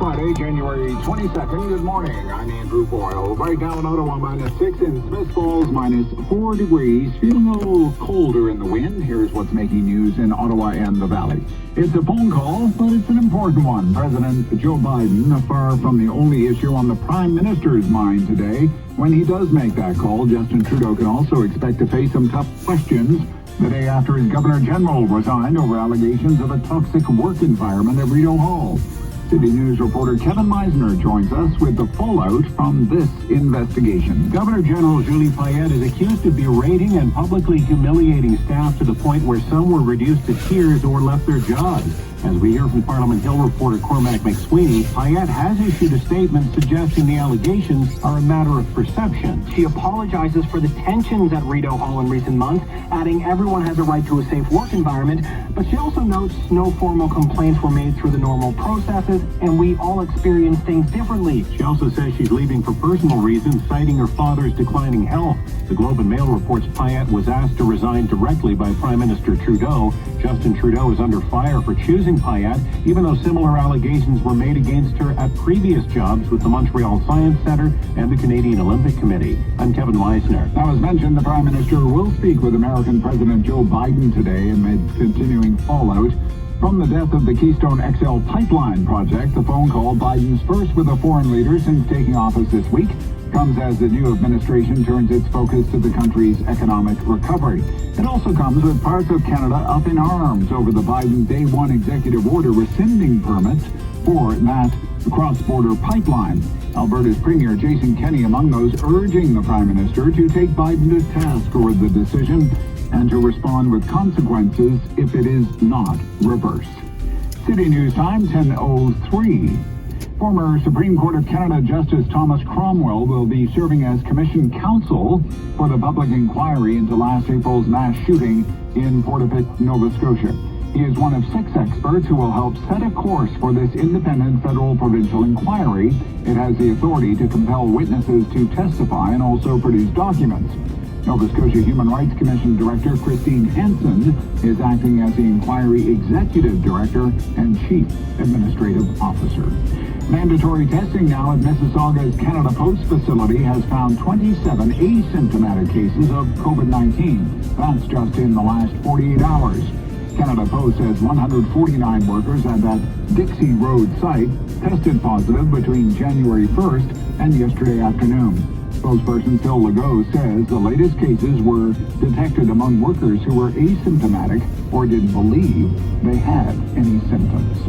Friday, January 22nd. Good morning. I'm Andrew Boyle. Right now in Ottawa, -6. In Smith Falls, -4 degrees. Feeling a little colder in the wind. Here's what's making news in Ottawa and the Valley. It's a phone call, but it's an important one. President Joe Biden, far from the only issue on the Prime Minister's mind today. When he does make that call, Justin Trudeau can also expect to face some tough questions the day after his Governor General resigned over allegations of a toxic work environment at Rideau Hall. City News reporter Kevin Meisner joins us with the fallout from this investigation. Governor General Julie Payette is accused of berating and publicly humiliating staff to the point where some were reduced to tears or left their jobs. As we hear from Parliament Hill reporter Cormac McSweeney, Payette has issued a statement suggesting the allegations are a matter of perception. She apologizes for the tensions at Rideau Hall in recent months, adding everyone has a right to a safe work environment, but she also notes no formal complaints were made through the normal processes, and we all experience things differently. She also says she's leaving for personal reasons, citing her father's declining health. The Globe and Mail reports Payette was asked to resign directly by Prime Minister Trudeau. Justin Trudeau is under fire for choosing Payette, even though similar allegations were made against her at previous jobs with the Montreal Science Centre and the Canadian Olympic Committee. I'm Kevin Meisner. Now, as mentioned, the Prime Minister will speak with American President Joe Biden today amid continuing fallout from the death of the Keystone XL pipeline project. The phone call, Biden's first with a foreign leader since taking office this week, comes as the new administration turns its focus to the country's economic recovery. It also comes with parts of Canada up in arms over the Biden Day 1 executive order rescinding permits for that cross-border pipeline. Alberta's Premier Jason Kenney among those urging the Prime Minister to take Biden to task over the decision and to respond with consequences if it is not reversed. City News Time, 10:03. Former Supreme Court of Canada Justice Thomas Cromwell will be serving as Commission Counsel for the public inquiry into last April's mass shooting in Portapique, Nova Scotia. He is one of 6 experts who will help set a course for this independent federal provincial inquiry. It has the authority to compel witnesses to testify and also produce documents. Nova Scotia Human Rights Commission Director Christine Hansen is acting as the inquiry executive director and chief administrative officer. Mandatory testing now at Mississauga's Canada Post facility has found 27 asymptomatic cases of COVID-19. That's just in the last 48 hours. Canada Post says 149 workers at that Dixie Road site tested positive between January 1st and yesterday afternoon. Spokesperson Phil Legault says the latest cases were detected among workers who were asymptomatic or didn't believe they had any symptoms.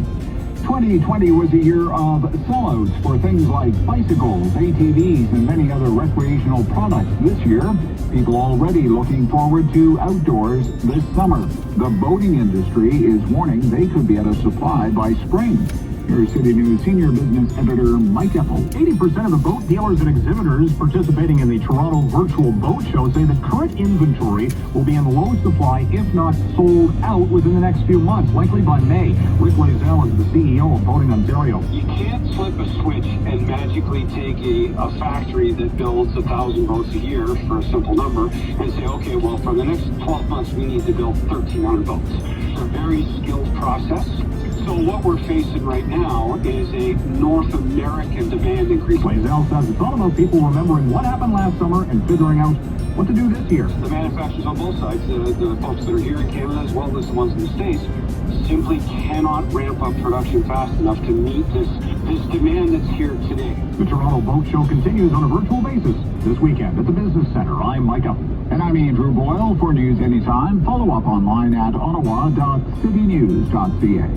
2020 was a year of sellouts for things like bicycles, ATVs, and many other recreational products. This year, people already looking forward to outdoors this summer. The boating industry is warning they could be out of supply by spring. Here's City News Senior Business Editor Mike Epple. 80% of the boat dealers and exhibitors participating in the Toronto Virtual Boat Show say the current inventory will be in low supply, if not sold out, within the next few months, likely by May. Rick Lazell is the CEO of Boating Ontario. You can't flip a switch and magically take a factory that builds 1,000 boats a year for a simple number and say, okay, well, for the next 12 months, we need to build 1,300 boats. It's a very skilled process. So what we're facing right now is a North American demand increase. Lazell says it's all about people remembering what happened last summer and figuring out what to do this year. The manufacturers on both sides, the folks that are here in Canada as well as the ones in the States, simply cannot ramp up production fast enough to meet this demand that's here today. The Toronto Boat Show continues on a virtual basis this weekend at the Business Centre. I'm Mike Epple. And I'm Andrew Boyle. For news anytime, follow up online at ottawa.citynews.ca.